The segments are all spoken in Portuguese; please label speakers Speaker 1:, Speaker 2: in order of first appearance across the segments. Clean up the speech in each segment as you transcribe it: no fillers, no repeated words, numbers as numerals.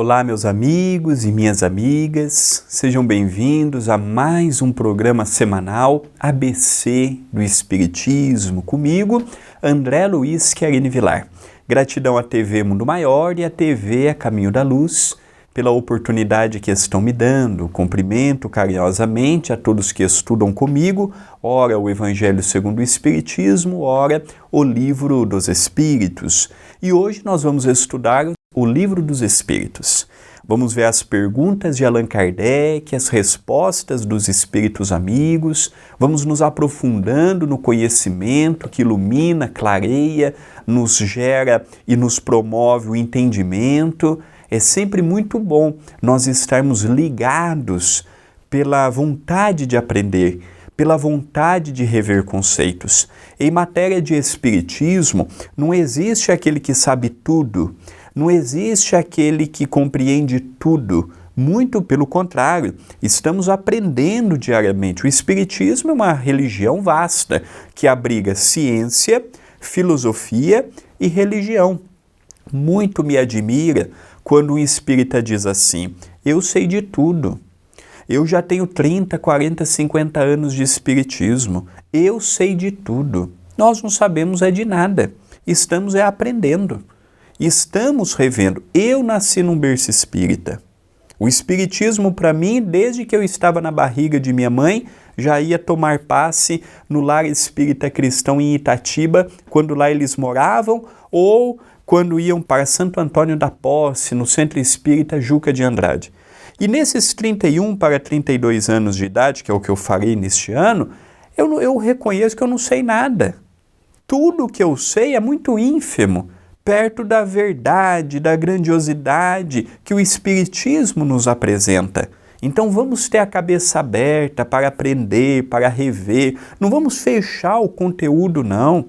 Speaker 1: Olá, meus amigos e minhas amigas, sejam bem-vindos a mais um programa semanal ABC do Espiritismo, comigo, André Luiz Querini Vilar. Gratidão à TV Mundo Maior e à TV A Caminho da Luz pela oportunidade que estão me dando. Cumprimento carinhosamente a todos que estudam comigo, ora o Evangelho segundo o Espiritismo, ora o Livro dos Espíritos. E hoje nós vamos estudar o Livro dos Espíritos. Vamos ver as perguntas de Allan Kardec, as respostas dos espíritos amigos, vamos nos aprofundando no conhecimento que ilumina, clareia, nos gera e nos promove o entendimento. É sempre muito bom nós estarmos ligados pela vontade de aprender, pela vontade de rever conceitos. Em matéria de espiritismo, não existe aquele que sabe tudo, não existe aquele que compreende tudo. Muito pelo contrário, estamos aprendendo diariamente. O espiritismo é uma religião vasta, que abriga ciência, filosofia e religião. Muito me admira quando um espírita diz assim: eu sei de tudo. Eu já tenho 30, 40, 50 anos de espiritismo. Eu sei de tudo. Nós não sabemos de nada. Estamos aprendendo. Estamos revendo. Eu nasci num berço espírita. O espiritismo, para mim, desde que eu estava na barriga de minha mãe, já ia tomar passe no lar espírita cristão em Itatiba, quando lá eles moravam, ou quando iam para Santo Antônio da Posse, no Centro Espírita Juca de Andrade. E nesses 31 para 32 anos de idade, que é o que eu farei neste ano, eu reconheço que eu não sei nada. Tudo que eu sei é muito ínfimo, perto da verdade, da grandiosidade que o Espiritismo nos apresenta. Então vamos ter a cabeça aberta para aprender, para rever. Não vamos fechar o conteúdo, não.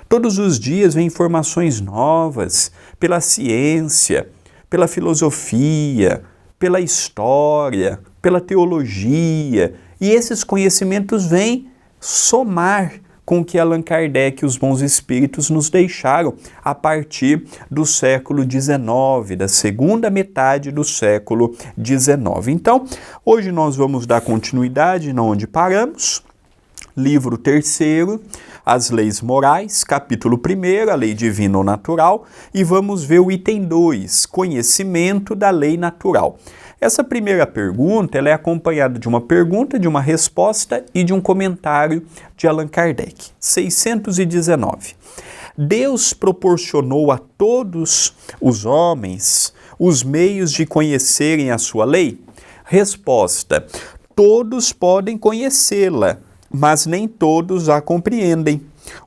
Speaker 1: Todos os dias vem informações novas, pela ciência, pela filosofia, pela história, pela teologia. E esses conhecimentos vêm somar com o que Allan Kardec e os bons espíritos nos deixaram a partir do século XIX, da segunda metade do século XIX. Então, hoje nós vamos dar continuidade onde paramos. Livro 3º, As Leis Morais, capítulo 1º, a Lei Divina ou Natural, e vamos ver o item 2, Conhecimento da Lei Natural. Essa primeira pergunta ela é acompanhada de uma pergunta, de uma resposta e de um comentário de Allan Kardec. 619. Deus proporcionou a todos os homens os meios de conhecerem a sua lei? Resposta: todos podem conhecê-la, mas nem todos a compreendem.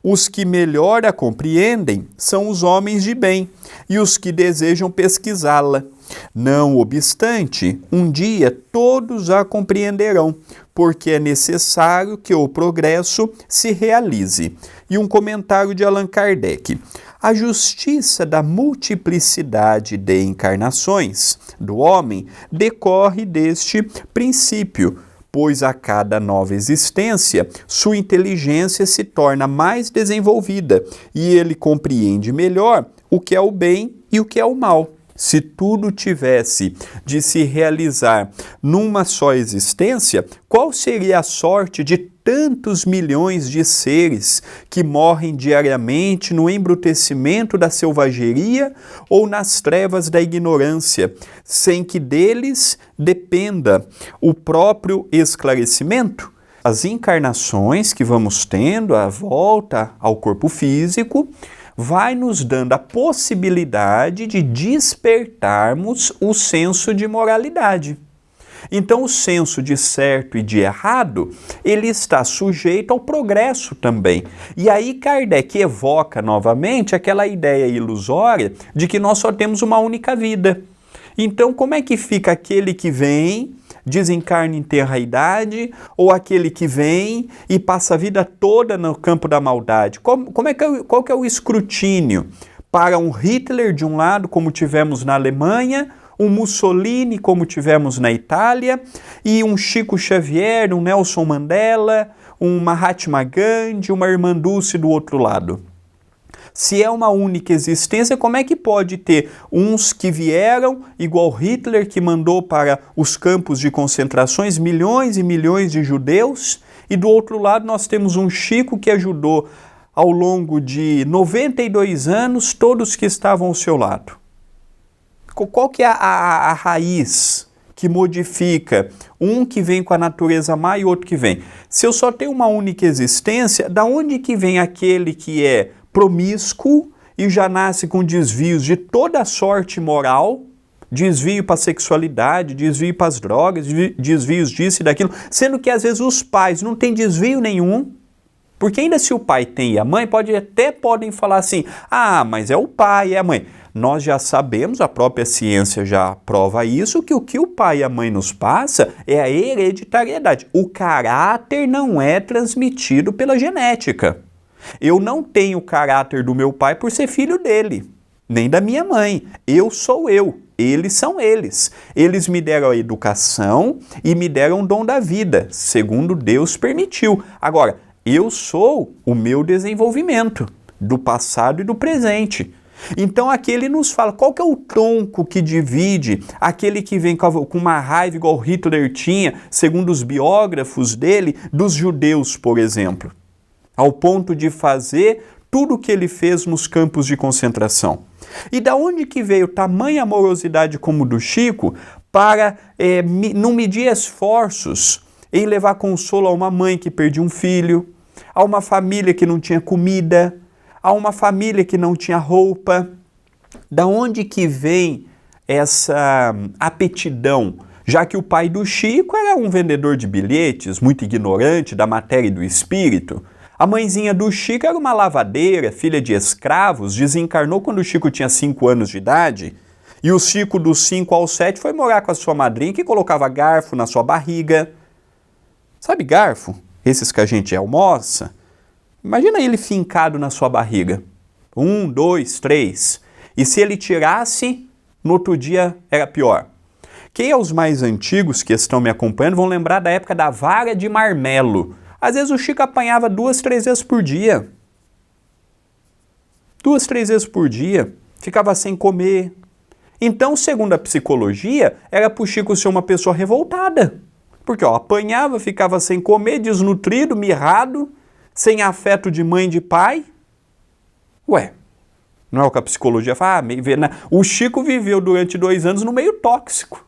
Speaker 1: Os que melhor a compreendem são os homens de bem e os que desejam pesquisá-la. Não obstante, um dia todos a compreenderão, porque é necessário que o progresso se realize. E um comentário de Allan Kardec. A justiça da multiplicidade de encarnações do homem decorre deste princípio, pois a cada nova existência, sua inteligência se torna mais desenvolvida e ele compreende melhor o que é o bem e o que é o mal. Se tudo tivesse de se realizar numa só existência, qual seria a sorte de tantos milhões de seres que morrem diariamente no embrutecimento da selvageria ou nas trevas da ignorância, sem que deles dependa o próprio esclarecimento? As encarnações que vamos tendo à volta ao corpo físico vai nos dando a possibilidade de despertarmos o senso de moralidade. Então, o senso de certo e de errado, ele está sujeito ao progresso também. E aí Kardec evoca novamente aquela ideia ilusória de que nós só temos uma única vida. Então, como é que fica aquele que vem, desencarna em tenra idade, ou aquele que vem e passa a vida toda no campo da maldade? Qual que é o escrutínio para um Hitler de um lado, como tivemos na Alemanha, um Mussolini, como tivemos na Itália, e um Chico Xavier, um Nelson Mandela, um Mahatma Gandhi, uma Irmã Dulce do outro lado? Se é uma única existência, como é que pode ter uns que vieram, igual Hitler, que mandou para os campos de concentrações milhões e milhões de judeus, e do outro lado nós temos um Chico que ajudou ao longo de 92 anos todos que estavam ao seu lado? Qual que é a raiz que modifica um que vem com a natureza má e outro que vem? Se eu só tenho uma única existência, da onde que vem aquele que é promíscuo e já nasce com desvios de toda a sorte moral, desvio para a sexualidade, desvio para as drogas, desvios disso e daquilo, sendo que às vezes os pais não têm desvio nenhum? Porque ainda se o pai tem e a mãe, podem falar assim, ah, mas é o pai e a mãe. Nós já sabemos, a própria ciência já prova isso, que o que o pai e a mãe nos passa é a hereditariedade. O caráter não é transmitido pela genética. Eu não tenho o caráter do meu pai por ser filho dele, nem da minha mãe. Eu sou eu, eles são eles. Eles me deram a educação e me deram o dom da vida, segundo Deus permitiu. Agora, eu sou o meu desenvolvimento, do passado e do presente. Então aqui ele nos fala, qual que é o tronco que divide aquele que vem com uma raiva igual Hitler tinha, segundo os biógrafos dele, dos judeus, por exemplo, ao ponto de fazer tudo o que ele fez nos campos de concentração. E da onde que veio tamanha amorosidade como do Chico para não medir esforços em levar consolo a uma mãe que perdia um filho, a uma família que não tinha comida, a uma família que não tinha roupa? Da onde que vem essa aptidão? Já que o pai do Chico era um vendedor de bilhetes, muito ignorante da matéria e do espírito. A mãezinha do Chico era uma lavadeira, filha de escravos, desencarnou quando o Chico tinha 5 anos de idade. E o Chico dos 5 aos 7 foi morar com a sua madrinha, que colocava garfo na sua barriga. Sabe garfo? Esses que a gente almoça. Imagina ele fincado na sua barriga. 1, 2, 3. E se ele tirasse, no outro dia era pior. Quem é os mais antigos que estão me acompanhando vão lembrar da época da vara de marmelo. Às vezes o Chico apanhava 2, 3 vezes por dia. 2, 3 vezes por dia. Ficava sem comer. Então, segundo a psicologia, era para o Chico ser uma pessoa revoltada. Porque apanhava, ficava sem comer, desnutrido, mirrado, sem afeto de mãe e de pai. Ué, não é o que a psicologia fala? O Chico viveu durante 2 anos no meio tóxico.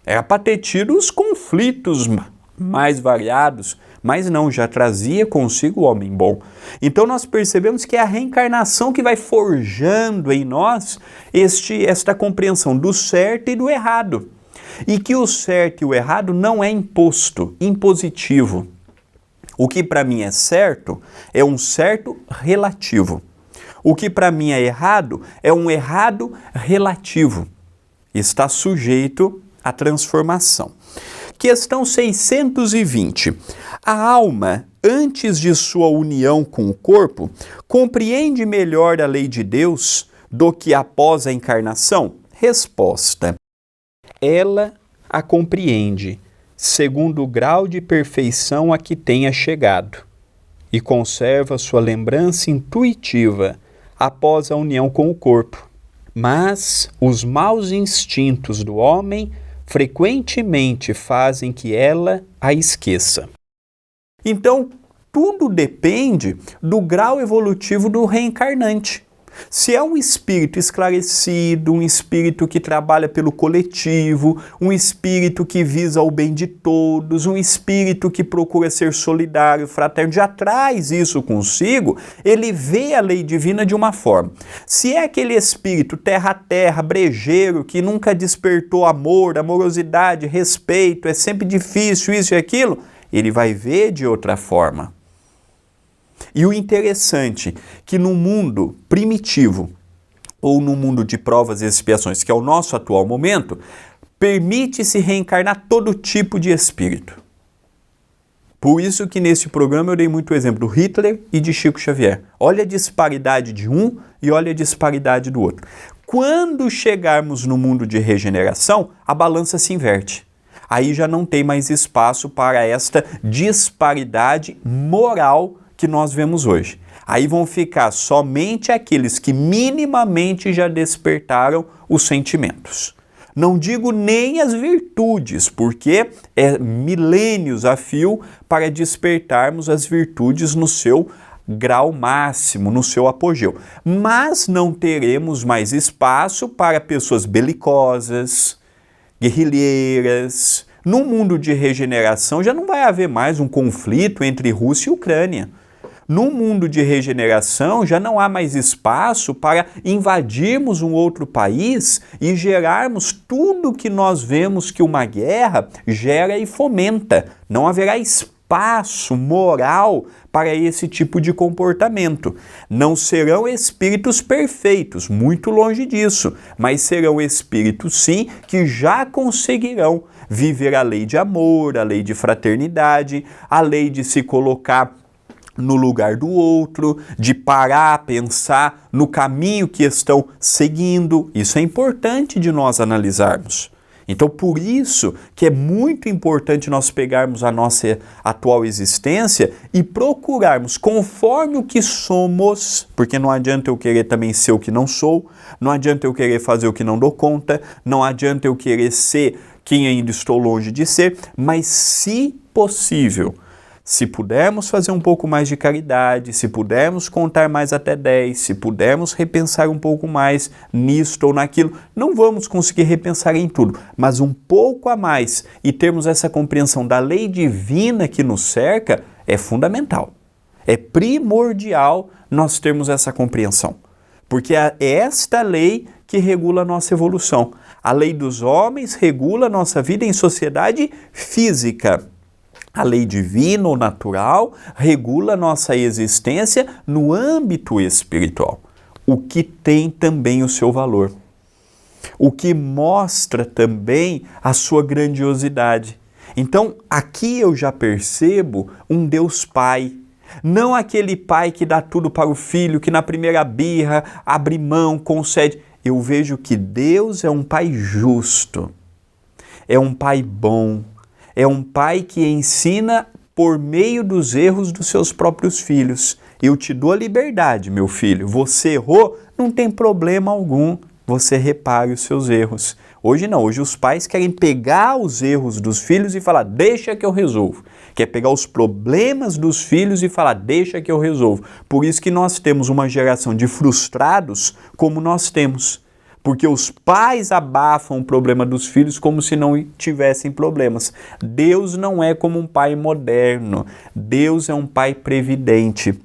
Speaker 1: Era para ter tido os conflitos mais variados, mas não, já trazia consigo o homem bom. Então nós percebemos que é a reencarnação que vai forjando em nós esta compreensão do certo e do errado. E que o certo e o errado não é impositivo. O que para mim é certo é um certo relativo. O que para mim é errado é um errado relativo. Está sujeito à transformação. Questão 620. A alma, antes de sua união com o corpo, compreende melhor a lei de Deus do que após a encarnação? Resposta. Ela a compreende, segundo o grau de perfeição a que tenha chegado, e conserva sua lembrança intuitiva após a união com o corpo. Mas os maus instintos do homem frequentemente fazem que ela a esqueça. Então, tudo depende do grau evolutivo do reencarnante. Se é um espírito esclarecido, um espírito que trabalha pelo coletivo, um espírito que visa o bem de todos, um espírito que procura ser solidário, fraterno, já traz isso consigo, ele vê a lei divina de uma forma. Se é aquele espírito terra-terra, brejeiro, que nunca despertou amor, amorosidade, respeito, é sempre difícil isso e aquilo, ele vai ver de outra forma. E o interessante é que no mundo primitivo, ou no mundo de provas e expiações, que é o nosso atual momento, permite-se reencarnar todo tipo de espírito. Por isso que nesse programa eu dei muito exemplo do Hitler e de Chico Xavier. Olha a disparidade de um e olha a disparidade do outro. Quando chegarmos no mundo de regeneração, a balança se inverte. Aí já não tem mais espaço para esta disparidade moral que nós vemos hoje. Aí vão ficar somente aqueles que minimamente já despertaram os sentimentos. Não digo nem as virtudes, porque é milênios a fio para despertarmos as virtudes no seu grau máximo, no seu apogeu. Mas não teremos mais espaço para pessoas belicosas, guerrilheiras. No mundo de regeneração já não vai haver mais um conflito entre Rússia e Ucrânia. No mundo de regeneração, já não há mais espaço para invadirmos um outro país e gerarmos tudo que nós vemos que uma guerra gera e fomenta. Não haverá espaço moral para esse tipo de comportamento. Não serão espíritos perfeitos, muito longe disso, mas serão espíritos, sim, que já conseguirão viver a lei de amor, a lei de fraternidade, a lei de se colocar no lugar do outro, de parar, pensar no caminho que estão seguindo. Isso é importante de nós analisarmos. Então, por isso que é muito importante nós pegarmos a nossa atual existência e procurarmos conforme o que somos, porque não adianta eu querer também ser o que não sou, não adianta eu querer fazer o que não dou conta, não adianta eu querer ser quem ainda estou longe de ser, mas se possível, se pudermos fazer um pouco mais de caridade, se pudermos contar mais até 10, se pudermos repensar um pouco mais nisto ou naquilo, não vamos conseguir repensar em tudo, mas um pouco a mais e termos essa compreensão da lei divina que nos cerca é fundamental. É primordial nós termos essa compreensão, porque é esta lei que regula a nossa evolução. A lei dos homens regula a nossa vida em sociedade física. A lei divina ou natural regula a nossa existência no âmbito espiritual, o que tem também o seu valor, o que mostra também a sua grandiosidade. Então, aqui eu já percebo um Deus Pai, não aquele pai que dá tudo para o filho, que na primeira birra abre mão, concede. Eu vejo que Deus é um pai justo, é um pai bom, é um pai que ensina por meio dos erros dos seus próprios filhos. Eu te dou a liberdade, meu filho. Você errou, não tem problema algum. Você repare os seus erros. Hoje não, hoje os pais querem pegar os erros dos filhos e falar, deixa que eu resolvo. Quer pegar os problemas dos filhos e falar, deixa que eu resolvo. Por isso que nós temos uma geração de frustrados como nós temos. Porque os pais abafam o problema dos filhos como se não tivessem problemas. Deus não é como um pai moderno. Deus é um pai previdente,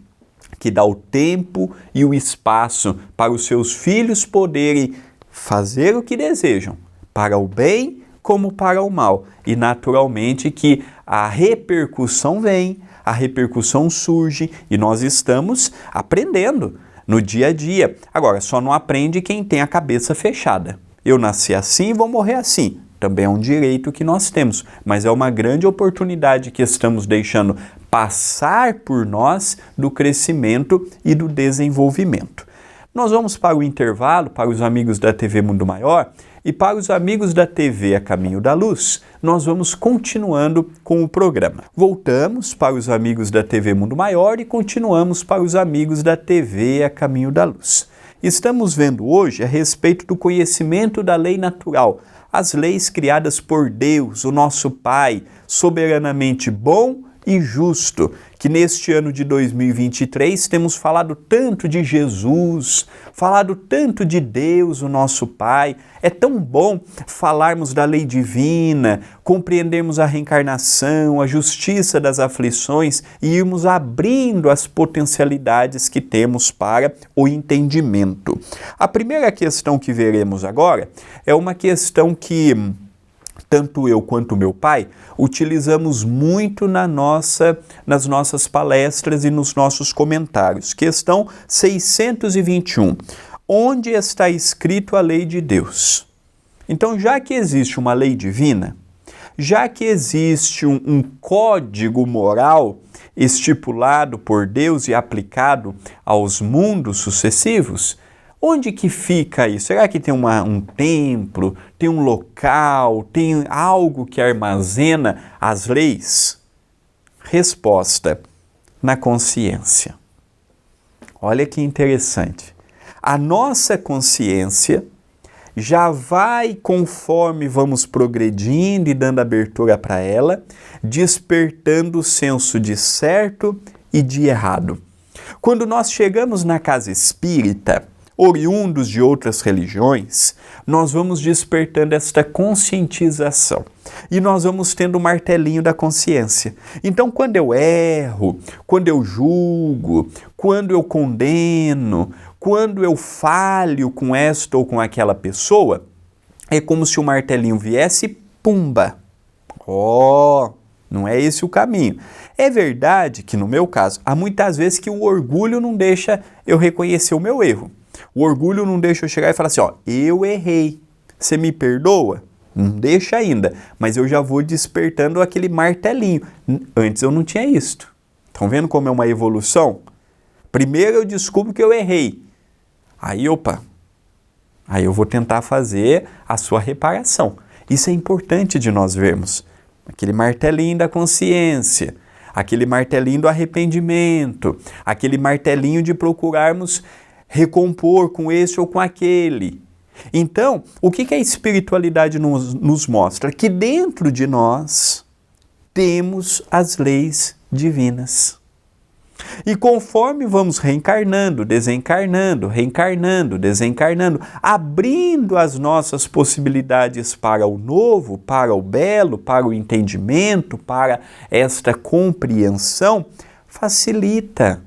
Speaker 1: que dá o tempo e o espaço para os seus filhos poderem fazer o que desejam, para o bem como para o mal. E naturalmente que a repercussão vem, a repercussão surge e nós estamos aprendendo no dia a dia. Agora, só não aprende quem tem a cabeça fechada. Eu nasci assim e vou morrer assim. Também é um direito que nós temos, mas é uma grande oportunidade que estamos deixando passar por nós do crescimento e do desenvolvimento. Nós vamos para o intervalo, para os amigos da TV Mundo Maior, e para os amigos da TV A Caminho da Luz, nós vamos continuando com o programa. Voltamos para os amigos da TV Mundo Maior e continuamos para os amigos da TV A Caminho da Luz. Estamos vendo hoje a respeito do conhecimento da lei natural, as leis criadas por Deus, o nosso Pai, soberanamente bom e justo, que neste ano de 2023 temos falado tanto de Jesus, falado tanto de Deus, o nosso Pai. É tão bom falarmos da lei divina, compreendermos a reencarnação, a justiça das aflições e irmos abrindo as potencialidades que temos para o entendimento. A primeira questão que veremos agora é uma questão que tanto eu quanto meu pai utilizamos muito nas nossas palestras e nos nossos comentários. Questão 621. Onde está escrito a lei de Deus? Então, já que existe uma lei divina, já que existe um código moral estipulado por Deus e aplicado aos mundos sucessivos, onde que fica isso? Será que tem um templo, tem um local, tem algo que armazena as leis? Resposta: na consciência. Olha que interessante. A nossa consciência já vai, conforme vamos progredindo e dando abertura para ela, despertando o senso de certo e de errado. Quando nós chegamos na casa espírita, oriundos de outras religiões, nós vamos despertando esta conscientização. E nós vamos tendo o martelinho da consciência. Então, quando eu erro, quando eu julgo, quando eu condeno, quando eu falho com esta ou com aquela pessoa, é como se o martelinho viesse e pumba. Não é esse o caminho. É verdade que, no meu caso, há muitas vezes que o orgulho não deixa eu reconhecer o meu erro. O orgulho não deixa eu chegar e falar assim, eu errei, você me perdoa? Não deixa ainda, mas eu já vou despertando aquele martelinho. Antes eu não tinha isto. Estão vendo como é uma evolução? Primeiro eu descubro que eu errei. Aí eu vou tentar fazer a sua reparação. Isso é importante de nós vermos. Aquele martelinho da consciência, aquele martelinho do arrependimento, aquele martelinho de procurarmos recompor com esse ou com aquele. Então, o que a espiritualidade nos mostra? Que dentro de nós temos as leis divinas. E conforme vamos reencarnando, desencarnando, reencarnando, desencarnando, abrindo as nossas possibilidades para o novo, para o belo, para o entendimento, para esta compreensão, facilita.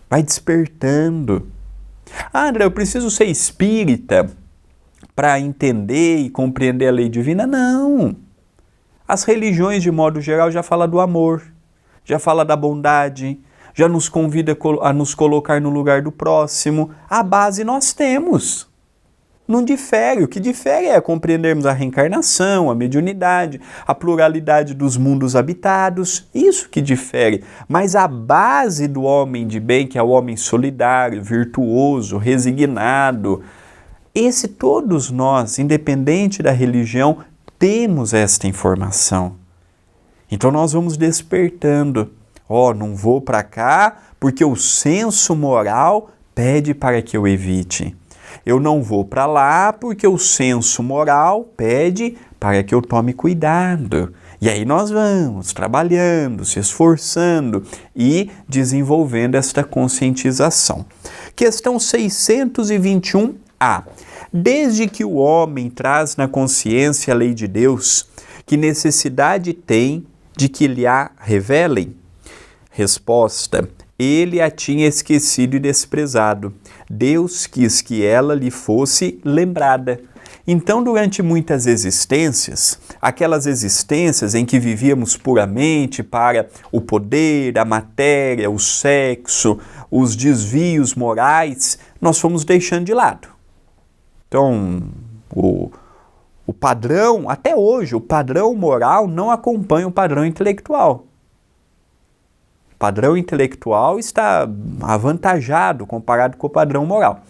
Speaker 1: Vai despertando. André, eu preciso ser espírita para entender e compreender a lei divina? Não. As religiões, de modo geral, já falam do amor, já falam da bondade, já nos convida a nos colocar no lugar do próximo. A base nós temos. Não difere. O que difere é compreendermos a reencarnação, a mediunidade, a pluralidade dos mundos habitados. Isso que difere. Mas a base do homem de bem, que é o homem solidário, virtuoso, resignado, esse todos nós, independente da religião, temos esta informação. Então nós vamos despertando. Não vou para cá porque o senso moral pede para que eu evite. Eu não vou para lá porque o senso moral pede para que eu tome cuidado. E aí nós vamos trabalhando, se esforçando e desenvolvendo esta conscientização. Questão 621A. Desde que o homem traz na consciência a lei de Deus, que necessidade tem de que lhe a revelem? Resposta: ele a tinha esquecido e desprezado. Deus quis que ela lhe fosse lembrada. Então, durante muitas existências, aquelas existências em que vivíamos puramente para o poder, a matéria, o sexo, os desvios morais, nós fomos deixando de lado. Então, o padrão, até hoje, o padrão moral não acompanha o padrão intelectual. O padrão intelectual está avantajado comparado com o padrão moral.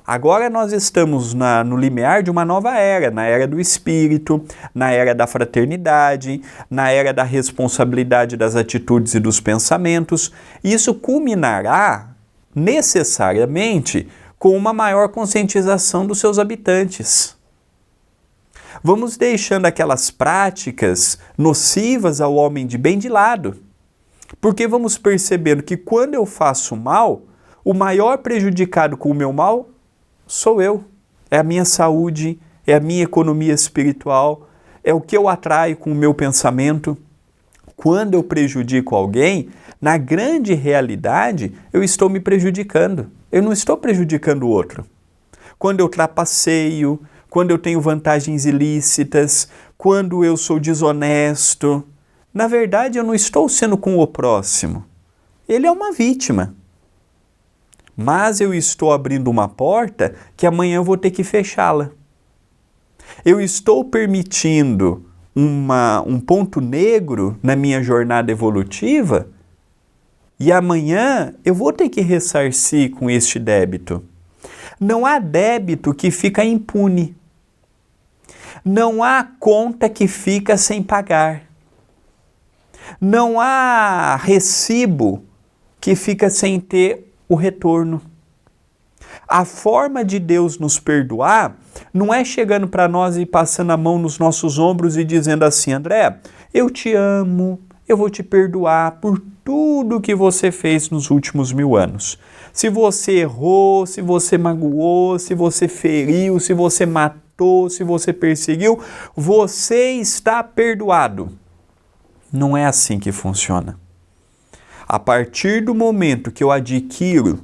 Speaker 1: Agora nós estamos no limiar de uma nova era, na era do espírito, na era da fraternidade, na era da responsabilidade das atitudes e dos pensamentos. Isso culminará necessariamente com uma maior conscientização dos seus habitantes. Vamos deixando aquelas práticas nocivas ao homem de bem de lado, porque vamos percebendo que quando eu faço mal, o maior prejudicado com o meu mal sou eu. É a minha saúde, é a minha economia espiritual, é o que eu atraio com o meu pensamento. Quando eu prejudico alguém, na grande realidade, eu estou me prejudicando. Eu não estou prejudicando o outro. Quando eu trapaceio, quando eu tenho vantagens ilícitas, quando eu sou desonesto, na verdade eu não estou sendo com o próximo. Ele é uma vítima. Mas eu estou abrindo uma porta que amanhã eu vou ter que fechá-la. Eu estou permitindo um ponto negro na minha jornada evolutiva e amanhã eu vou ter que ressarcir com este débito. Não há débito que fica impune. Não há conta que fica sem pagar. Não há recibo que fica sem ter o retorno. A forma de Deus nos perdoar não é chegando para nós e passando a mão nos nossos ombros e dizendo assim: André, eu te amo, eu vou te perdoar por tudo que você fez nos últimos 1000 anos. Se você errou, se você magoou, se você feriu, se você matou, se você perseguiu, você está perdoado. Não é assim que funciona. A partir do momento que eu adquiro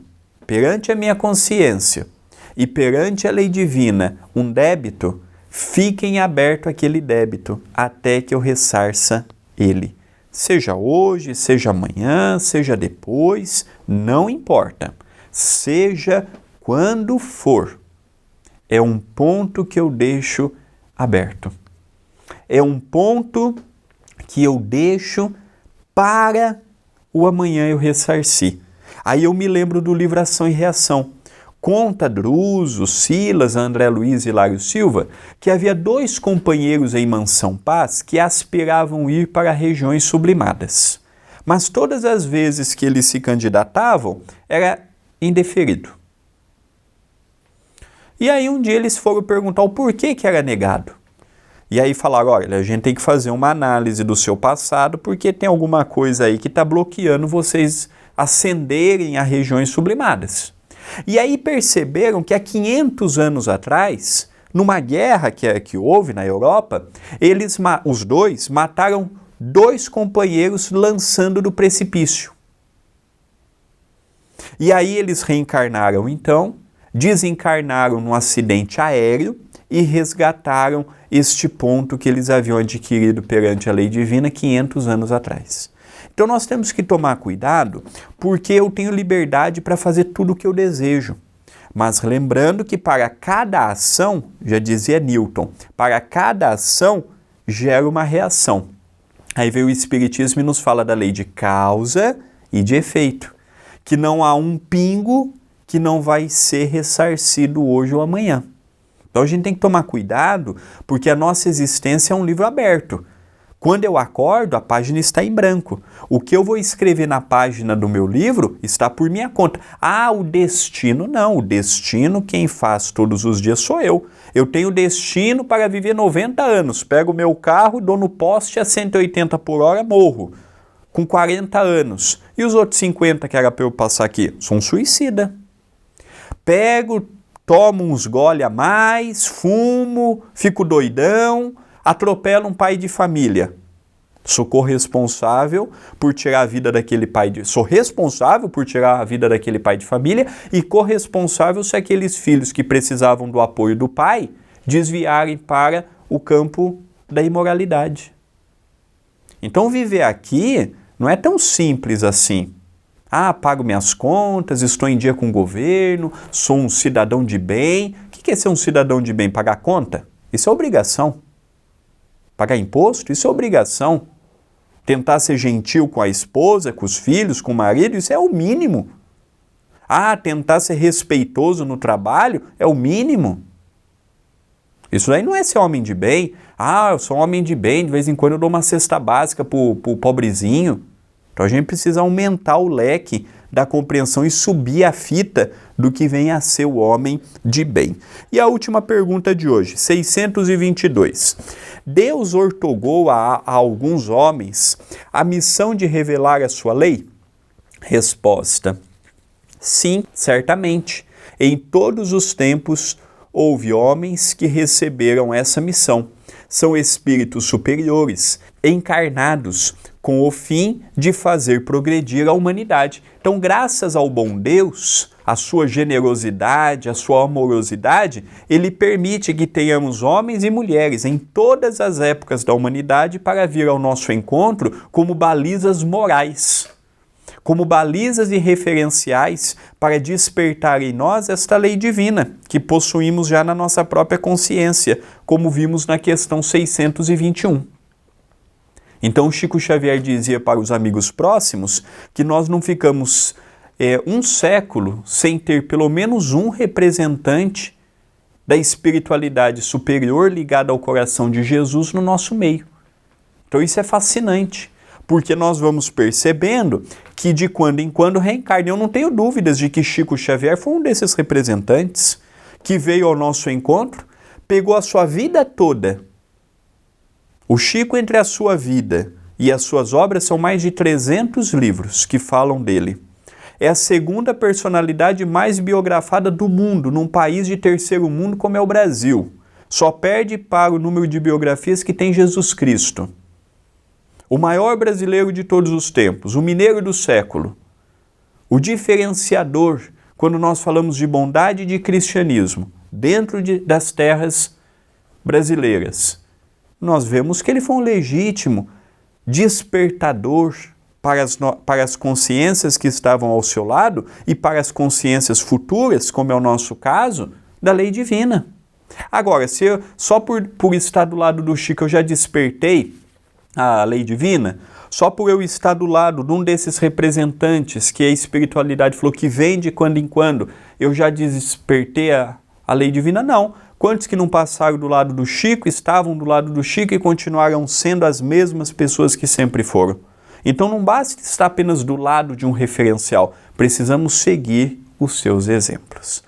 Speaker 1: perante a minha consciência e perante a lei divina um débito, fique em aberto aquele débito até que eu ressarça ele. Seja hoje, seja amanhã, seja depois, não importa. Seja quando for. É um ponto que eu deixo aberto. É um ponto que eu deixo para o amanhã eu ressarcir. Aí eu me lembro do livro Ação e Reação. Conta Druso, Silas, André Luiz e Hilário Silva que havia 2 companheiros em Mansão Paz que aspiravam ir para regiões sublimadas. Mas todas as vezes que eles se candidatavam, era indeferido. E aí um dia eles foram perguntar o porquê que era negado. E aí falaram: olha, a gente tem que fazer uma análise do seu passado porque tem alguma coisa aí que está bloqueando vocês ascenderem a regiões sublimadas. E aí perceberam que há 500 anos atrás, numa guerra que houve na Europa, os dois mataram 2 companheiros lançando do precipício. E aí eles reencarnaram então, desencarnaram num acidente aéreo e resgataram este ponto que eles haviam adquirido perante a lei divina 500 anos atrás. Então nós temos que tomar cuidado, porque eu tenho liberdade para fazer tudo o que eu desejo. Mas lembrando que para cada ação, já dizia Newton, para cada ação gera uma reação. Aí veio o Espiritismo e nos fala da lei de causa e de efeito, que não há um pingo que não vai ser ressarcido hoje ou amanhã. Então a gente tem que tomar cuidado, porque a nossa existência é um livro aberto. Quando eu acordo, a página está em branco. O que eu vou escrever na página do meu livro está por minha conta. Ah, o destino não. O destino quem faz todos os dias sou eu. Eu tenho destino para viver 90 anos. Pego o meu carro, dou no poste a 180 por hora, morro. Com 40 anos. E os outros 50 que era para eu passar aqui? Sou um suicida. Pego, tomo uns gole a mais, fumo, fico doidão, atropelo um pai de família. Sou corresponsável por tirar a vida daquele sou responsável por tirar a vida daquele pai de família e corresponsável se aqueles filhos que precisavam do apoio do pai desviarem para o campo da imoralidade. Então viver aqui não é tão simples assim. Ah, pago minhas contas, estou em dia com o governo, sou um cidadão de bem. O que é ser um cidadão de bem? Pagar conta? Isso é obrigação. Pagar imposto? Isso é obrigação. Tentar ser gentil com a esposa, com os filhos, com o marido, isso é o mínimo. Ah, tentar ser respeitoso no trabalho é o mínimo. Isso aí não é ser homem de bem. Ah, eu sou um homem de bem, de vez em quando eu dou uma cesta básica pro pobrezinho. Então a gente precisa aumentar o leque da compreensão e subir a fita do que vem a ser o homem de bem. E a última pergunta de hoje, 622. Deus ortogou a alguns homens a missão de revelar a sua lei? Resposta: sim, certamente. Em todos os tempos houve homens que receberam essa missão. São espíritos superiores, encarnados, com o fim de fazer progredir a humanidade. Então, graças ao bom Deus, a sua generosidade, a sua amorosidade, ele permite que tenhamos homens e mulheres em todas as épocas da humanidade para vir ao nosso encontro como balizas morais, como balizas e referenciais para despertar em nós esta lei divina, que possuímos já na nossa própria consciência, como vimos na questão 621. Então Chico Xavier dizia para os amigos próximos que nós não ficamos um século sem ter pelo menos um representante da espiritualidade superior ligada ao coração de Jesus no nosso meio. Então isso é fascinante, porque nós vamos percebendo que de quando em quando reencarna. Eu não tenho dúvidas de que Chico Xavier foi um desses representantes que veio ao nosso encontro, pegou a sua vida toda. O Chico, entre a sua vida e as suas obras, são mais de 300 livros que falam dele. É a segunda personalidade mais biografada do mundo, num país de terceiro mundo como é o Brasil. Só perde para o número de biografias que tem Jesus Cristo. O maior brasileiro de todos os tempos, o mineiro do século, o diferenciador quando nós falamos de bondade e de cristianismo dentro das terras brasileiras. Nós vemos que ele foi um legítimo despertador para as consciências que estavam ao seu lado e para as consciências futuras, como é o nosso caso, da lei divina. Agora, se eu, só por estar do lado do Chico eu já despertei a lei divina, só por eu estar do lado de um desses representantes que a espiritualidade falou que vem de quando em quando, eu já despertei a lei divina? Não. Quantos que não passaram do lado do Chico, estavam do lado do Chico e continuaram sendo as mesmas pessoas que sempre foram? Então não basta estar apenas do lado de um referencial, precisamos seguir os seus exemplos.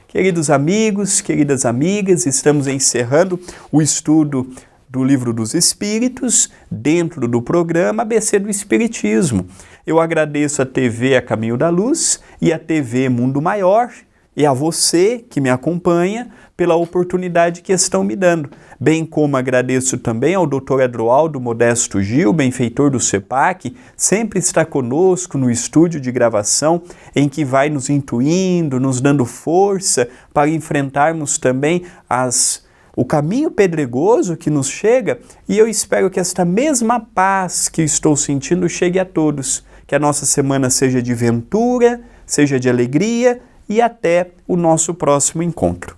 Speaker 1: Queridos amigos, queridas amigas, estamos encerrando o estudo do Livro dos Espíritos, dentro do programa ABC do Espiritismo. Eu agradeço a TV A Caminho da Luz e a TV Mundo Maior e a você que me acompanha pela oportunidade que estão me dando. Bem como agradeço também ao Dr. Adroaldo Modesto Gil, benfeitor do CEPAC, sempre está conosco no estúdio de gravação, em que vai nos intuindo, nos dando força para enfrentarmos também o caminho pedregoso que nos chega, e eu espero que esta mesma paz que estou sentindo chegue a todos. Que a nossa semana seja de ventura, seja de alegria e até o nosso próximo encontro.